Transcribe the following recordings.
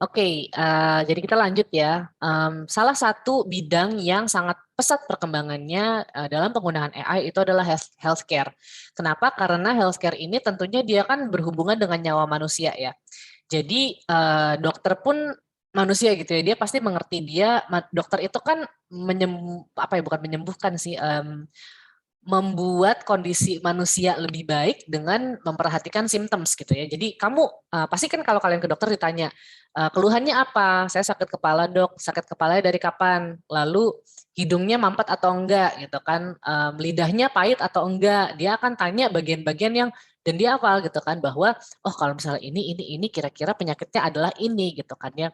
Oke, jadi kita lanjut ya. Salah satu bidang yang sangat pesat perkembangannya dalam penggunaan AI itu adalah healthcare. Kenapa? Karena healthcare ini tentunya dia kan berhubungan dengan nyawa manusia ya. Jadi dokter pun manusia gitu ya. Dia pasti mengerti dokter itu kan apa ya, bukan menyembuhkan sih, membuat kondisi manusia lebih baik dengan memperhatikan symptoms gitu ya. Jadi kamu pasti kan kalau kalian ke dokter ditanya keluhannya apa? Saya sakit kepala dok. Sakit kepalanya dari kapan? Lalu hidungnya mampet atau enggak gitu kan? Lidahnya pahit atau enggak? Dia akan tanya bagian-bagian yang dan dia hafal gitu kan bahwa oh kalau misalnya ini kira-kira penyakitnya adalah ini gitu kan ya.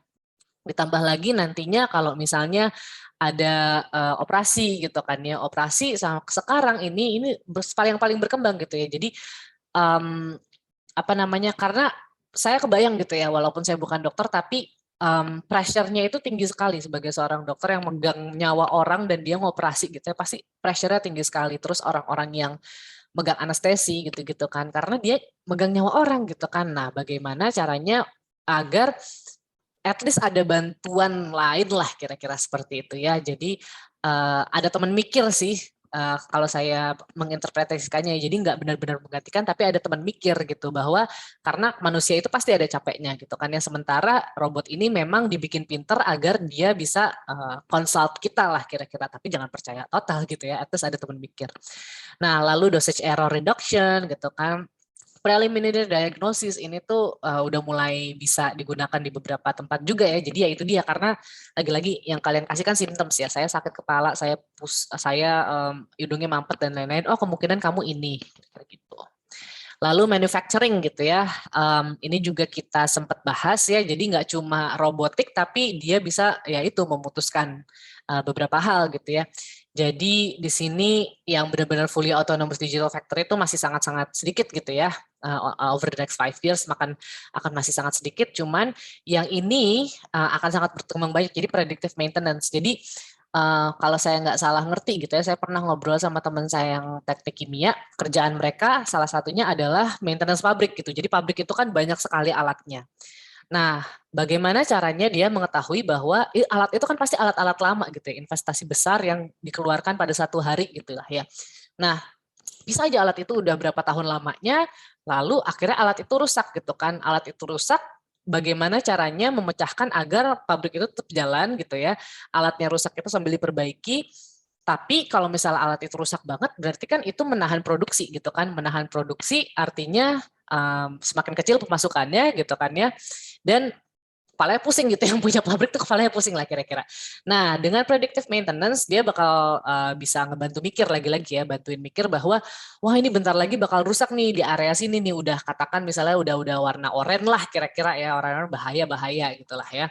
Ditambah lagi nantinya kalau misalnya ada operasi gitu kan ya, operasi sekarang ini paling paling berkembang gitu ya. Jadi um, apa namanya, karena saya kebayang gitu ya, walaupun saya bukan dokter tapi pressure-nya itu tinggi sekali sebagai seorang dokter yang megang nyawa orang dan dia ngoperasi gitu ya, pasti pressure-nya tinggi sekali. Terus orang-orang yang megang anestesi gitu-gitu kan, karena dia megang nyawa orang gitu kan. Nah, bagaimana caranya agar at least ada bantuan lain lah kira-kira seperti itu ya. Jadi ada teman mikir sih kalau saya menginterpretasikannya. Jadi nggak benar-benar menggantikan, tapi ada teman mikir gitu bahwa karena manusia itu pasti ada capeknya gitu kan ya. Sementara robot ini memang dibikin pinter agar dia bisa consult kita lah kira-kira. Tapi jangan percaya total gitu ya. At least ada teman mikir. Nah lalu dosage error reduction gitu kan, preliminary diagnosis ini tuh udah mulai bisa digunakan di beberapa tempat juga ya. Jadi ya itu dia, karena lagi-lagi yang kalian kasihkan symptoms ya. Saya sakit kepala, saya hidungnya mampet dan lain-lain. Oh kemungkinan kamu ini, kira-kira gitu. Lalu manufacturing gitu ya, ini juga kita sempat bahas ya. Jadi nggak cuma robotik, tapi dia bisa ya itu memutuskan beberapa hal gitu ya. Jadi di sini yang benar-benar fully autonomous digital factory itu masih sangat-sangat sedikit gitu ya. Over the next 5 years akan masih sangat sedikit. Cuman yang ini akan sangat berkembang banyak. Jadi predictive maintenance. Jadi kalau saya nggak salah ngerti gitu ya, saya pernah ngobrol sama teman saya yang teknik kimia, kerjaan mereka salah satunya adalah maintenance pabrik gitu. Jadi pabrik itu kan banyak sekali alatnya. Nah, bagaimana caranya dia mengetahui bahwa alat itu kan pasti alat-alat lama gitu ya, investasi besar yang dikeluarkan pada satu hari gitu lah ya. Nah, bisa aja alat itu udah berapa tahun lamanya, lalu akhirnya alat itu rusak gitu kan. Alat itu rusak, bagaimana caranya memecahkan agar pabrik itu tetap jalan gitu ya. Alatnya rusak itu sambil diperbaiki, tapi kalau misalnya alat itu rusak banget, berarti kan itu menahan produksi gitu kan. Menahan produksi artinya semakin kecil pemasukannya gitu kan ya. Dan kepalanya pusing gitu, yang punya pabrik tuh kepalanya pusing lah kira-kira. Nah, dengan predictive maintenance dia bakal bisa ngebantu mikir lagi-lagi ya, bantuin mikir bahwa wah ini bentar lagi bakal rusak nih di area sini nih, udah katakan misalnya udah warna oranye lah kira-kira ya, oranye bahaya-bahaya gitulah ya.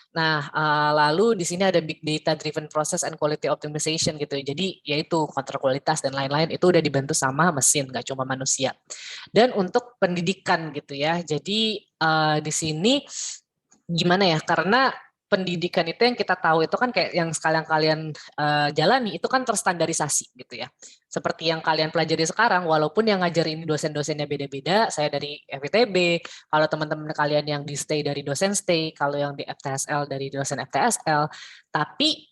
Nah, lalu di sini ada big data driven process and quality optimization gitu. Jadi yaitu kontrol kualitas dan lain-lain itu udah dibantu sama mesin, nggak cuma manusia. Dan untuk pendidikan gitu ya. Jadi di sini gimana ya, karena pendidikan itu yang kita tahu itu kan kayak yang sekalian kalian jalani itu kan terstandarisasi gitu ya. Seperti yang kalian pelajari sekarang, walaupun yang ngajar ini dosen-dosennya beda-beda, saya dari FITB, kalau teman-teman kalian yang di stay dari dosen stay, kalau yang di FTSL dari dosen FTSL, tapi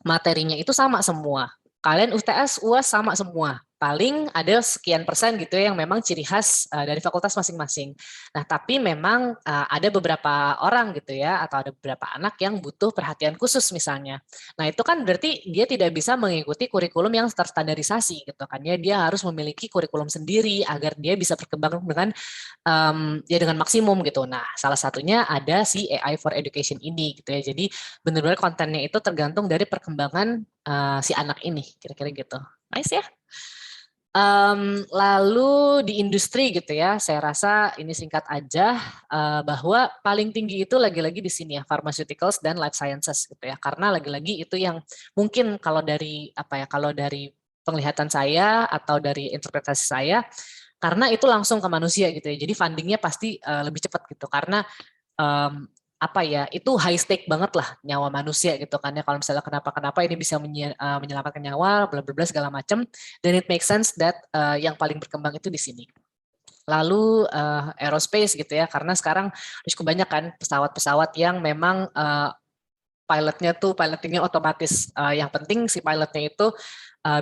materinya itu sama semua. Kalian UTS, UAS sama semua. Paling ada sekian persen gitu ya yang memang ciri khas dari fakultas masing-masing. Nah, tapi memang ada beberapa orang gitu ya, atau ada beberapa anak yang butuh perhatian khusus misalnya. Nah, itu kan berarti dia tidak bisa mengikuti kurikulum yang terstandarisasi gitu kan ya. Dia harus memiliki kurikulum sendiri agar dia bisa berkembang ya dengan maksimum gitu. Nah, salah satunya ada si AI for Education ini gitu ya. Jadi benar-benar kontennya itu tergantung dari perkembangan si anak ini, kira-kira gitu. Nice ya. Lalu di industri gitu ya, saya rasa ini singkat aja bahwa paling tinggi itu lagi-lagi di sini ya, pharmaceuticals dan life sciences gitu ya. Karena lagi-lagi itu yang mungkin kalau dari apa ya, kalau dari penglihatan saya atau dari interpretasi saya, karena itu langsung ke manusia gitu ya. Jadi fundingnya pasti lebih cepat gitu karena um, apa ya, itu high stake banget lah nyawa manusia gitu kan ya. Kalau misalnya kenapa-kenapa ini bisa menyelamatkan nyawa, bla bla bla segala macam, dan it makes sense that yang paling berkembang itu di sini. Lalu aerospace gitu ya, karena sekarang cukup banyak kan pesawat-pesawat yang memang pilotingnya otomatis. Yang penting si pilotnya itu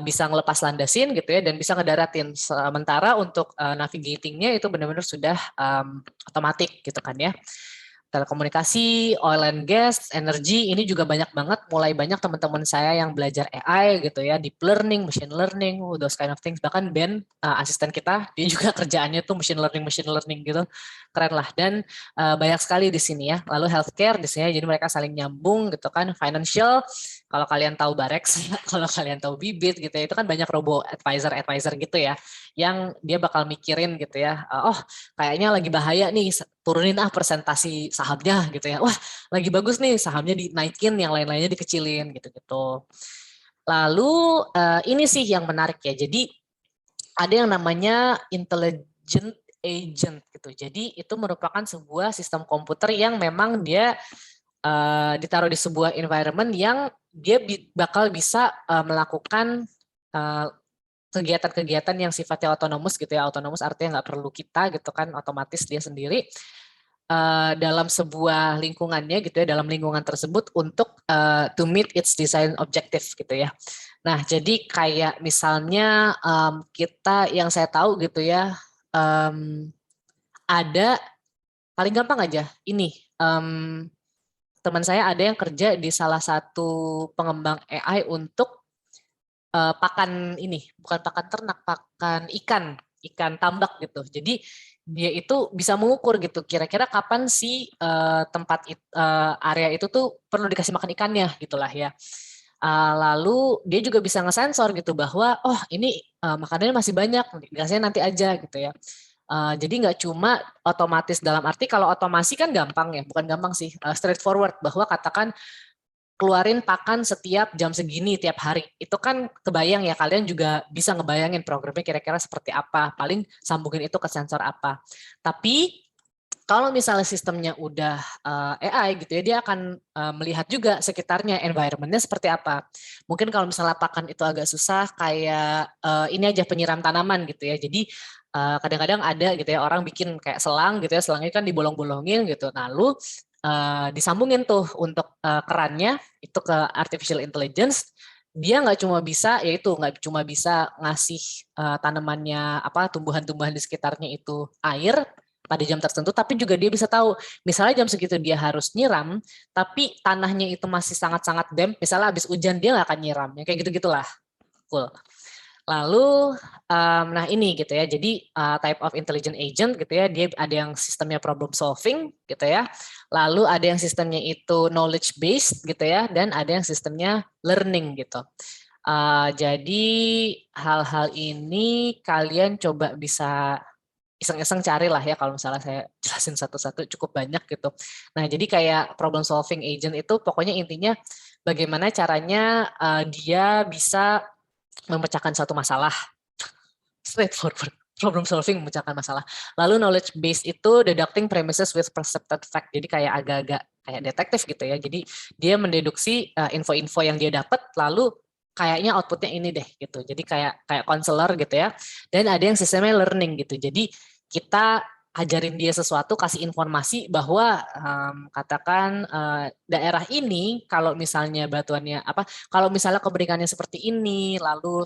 bisa ngelepas landasin gitu ya dan bisa ngedaratin. Sementara untuk navigatingnya itu benar-benar sudah otomatis gitu kan ya. Telekomunikasi, oil and gas, energi, ini juga banyak banget, mulai banyak teman-teman saya yang belajar AI gitu ya, deep learning, machine learning, those kind of things. Bahkan Ben, asisten kita, dia juga kerjaannya tuh machine learning gitu, keren lah. Dan banyak sekali di sini ya. Lalu healthcare di sini, jadi mereka saling nyambung gitu kan. Financial, kalau kalian tahu Barex, kalau kalian tahu Bibit gitu ya, itu kan banyak robo advisor gitu ya, yang dia bakal mikirin gitu ya, oh kayaknya lagi bahaya nih, turunin persentasi sahamnya gitu ya. Wah, lagi bagus nih sahamnya dinaikin, yang lain-lainnya dikecilin gitu-gitu. Lalu ini sih yang menarik ya. Jadi ada yang namanya intelligent agent gitu. Jadi itu merupakan sebuah sistem komputer yang memang dia ditaruh di sebuah environment yang dia bakal bisa melakukan kegiatan-kegiatan yang sifatnya otonomus gitu ya. Otonomus artinya nggak perlu kita gitu kan, otomatis dia sendiri dalam sebuah lingkungannya gitu ya, dalam lingkungan tersebut untuk to meet its design objective gitu ya. Nah, jadi kayak misalnya kita yang saya tahu gitu ya, ada paling gampang aja ini, teman saya ada yang kerja di salah satu pengembang AI untuk pakan ini, bukan pakan ternak, pakan ikan tambak gitu. Jadi dia itu bisa mengukur gitu, kira-kira kapan sih tempat area itu tuh perlu dikasih makan ikannya gitulah ya. Lalu dia juga bisa ngesensor gitu bahwa oh ini makanannya masih banyak, dikasihnya nanti aja gitu ya. Jadi nggak cuma otomatis dalam arti kalau otomasi kan gampang ya, bukan gampang sih, straightforward bahwa katakan keluarin pakan setiap jam segini tiap hari. Itu kan kebayang ya, kalian juga bisa ngebayangin programnya kira-kira seperti apa. Paling sambungin itu ke sensor apa. Tapi kalau misalnya sistemnya udah AI gitu ya, dia akan melihat juga sekitarnya, environment-nya seperti apa. Mungkin kalau misalnya pakan itu agak susah, kayak ini aja penyiram tanaman gitu ya. Jadi kadang-kadang ada gitu ya, orang bikin kayak selang gitu ya, selangnya kan dibolong-bolongin gitu. Nah, lalu disambungin tuh untuk kerannya itu ke artificial intelligence. Dia nggak cuma bisa, yaitu nggak cuma bisa ngasih tanamannya apa tumbuhan-tumbuhan di sekitarnya itu air pada jam tertentu, tapi juga dia bisa tahu misalnya jam segitu dia harus nyiram, tapi tanahnya itu masih sangat-sangat damp, misalnya habis hujan dia nggak akan nyiram, ya kayak gitu-gitulah. Cool. Lalu, nah ini gitu ya, jadi type of intelligent agent gitu ya, dia ada yang sistemnya problem solving gitu ya, lalu ada yang sistemnya itu knowledge based gitu ya, dan ada yang sistemnya learning gitu. Jadi hal-hal ini kalian coba bisa iseng-iseng cari lah ya, kalau misalnya saya jelasin satu-satu cukup banyak gitu. Nah jadi kayak problem solving agent itu pokoknya intinya bagaimana caranya dia bisa memecahkan suatu masalah, straightforward, problem solving memecahkan masalah. Lalu knowledge base itu deducting premises with percepted fact, jadi kayak agak-agak kayak detektif gitu ya. Jadi dia mendeduksi info-info yang dia dapat, lalu kayaknya outputnya ini deh gitu. Jadi kayak counselor gitu ya. Dan ada yang sistemnya learning gitu. Jadi kita ajarin dia sesuatu, kasih informasi bahwa katakan daerah ini kalau misalnya batuannya apa, kalau misalnya kebeningannya seperti ini, lalu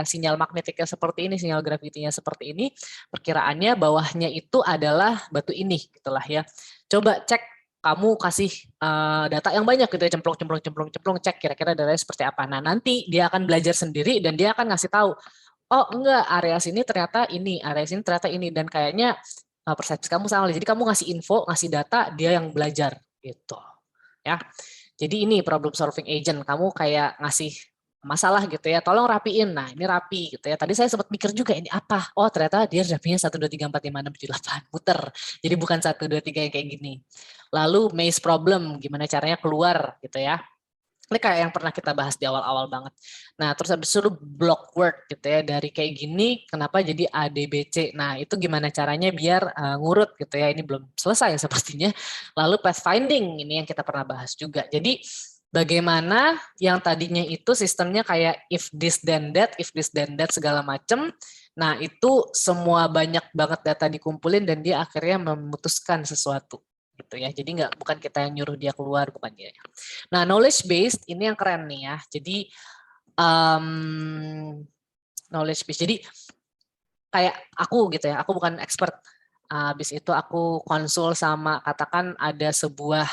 sinyal magnetiknya seperti ini, sinyal gravitinya seperti ini, perkiraannya bawahnya itu adalah batu ini, gitulah ya. Coba cek, kamu kasih data yang banyak gitu ya, cemplung, cek kira-kira daerahnya seperti apa. Nah nanti dia akan belajar sendiri dan dia akan ngasih tahu, oh enggak, area sini ternyata ini, area sini ternyata ini, dan kayaknya persepsi kamu salah. Jadi kamu ngasih info, ngasih data, dia yang belajar gitu. Ya. Jadi ini problem solving agent, kamu kayak ngasih masalah gitu ya, tolong rapiin. Nah, ini rapi gitu ya. Tadi saya sempat mikir juga ini apa? Oh, ternyata dia rapinya 1 2 3 4 5 6 7 8 muter. Jadi bukan 1 2 3 yang kayak gini. Lalu maze problem, gimana caranya keluar gitu ya. Ini kayak yang pernah kita bahas di awal-awal banget. Nah, terus habis itu block word gitu ya, dari kayak gini kenapa jadi A, D, B, C. Nah, itu gimana caranya biar ngurut gitu ya, ini belum selesai sepertinya. Lalu pathfinding, ini yang kita pernah bahas juga. Jadi bagaimana yang tadinya itu sistemnya kayak if this then that segala macem. Nah itu semua banyak banget data dikumpulin dan dia akhirnya memutuskan sesuatu gitu ya. Jadi bukan kita yang nyuruh dia keluar, bukan dia. Nah knowledge based ini yang keren nih ya. Jadi knowledge based. Jadi kayak aku gitu ya. Aku bukan expert. Habis itu aku konsul sama katakan ada sebuah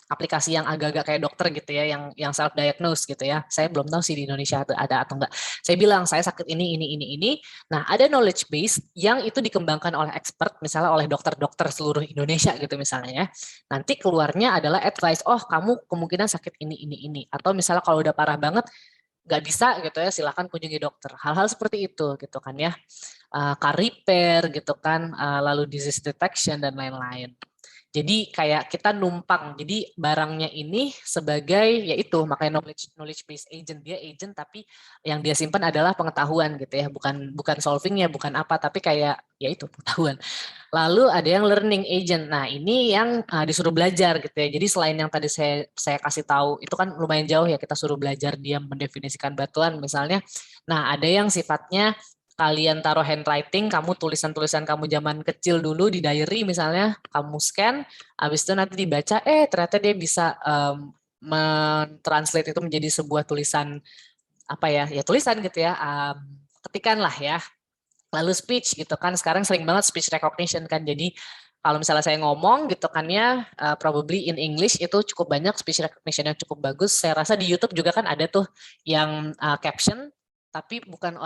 aplikasi yang agak-agak kayak dokter gitu ya, yang self diagnose gitu ya. Saya belum tahu sih di Indonesia ada atau enggak. Saya bilang saya sakit ini. Nah, ada knowledge base yang itu dikembangkan oleh expert, misalnya oleh dokter-dokter seluruh Indonesia gitu misalnya ya. Nanti keluarnya adalah advice, oh kamu kemungkinan sakit ini. Atau misalnya kalau udah parah banget, nggak bisa gitu ya, silakan kunjungi dokter. Hal-hal seperti itu gitu kan ya. Car repair gitu kan, lalu disease detection dan lain-lain. Jadi kayak kita numpang, jadi barangnya ini sebagai yaitu makanya knowledge based agent, dia agent tapi yang dia simpan adalah pengetahuan gitu ya, bukan solvingnya, bukan apa, tapi kayak yaitu pengetahuan. Lalu ada yang learning agent, nah ini yang disuruh belajar gitu ya. Jadi selain yang tadi saya kasih tahu itu kan lumayan jauh ya, kita suruh belajar dia mendefinisikan batuan misalnya. Nah ada yang sifatnya kalian taruh handwriting, kamu tulisan-tulisan kamu zaman kecil dulu di diary misalnya, kamu scan, habis itu nanti dibaca, ternyata dia bisa mentranslate itu menjadi sebuah tulisan apa ya, ya tulisan gitu ya, ketikan lah ya. Lalu speech gitu kan, sekarang sering banget speech recognition kan, jadi kalau misalnya saya ngomong gitu kan ya, probably in English itu cukup banyak speech recognition yang cukup bagus. Saya rasa di YouTube juga kan ada tuh yang caption, tapi bukan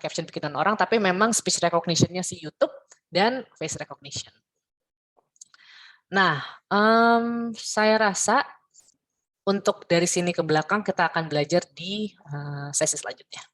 caption bikinan orang, tapi memang speech recognition-nya si YouTube dan face recognition. Nah, saya rasa untuk dari sini ke belakang kita akan belajar di sesi selanjutnya.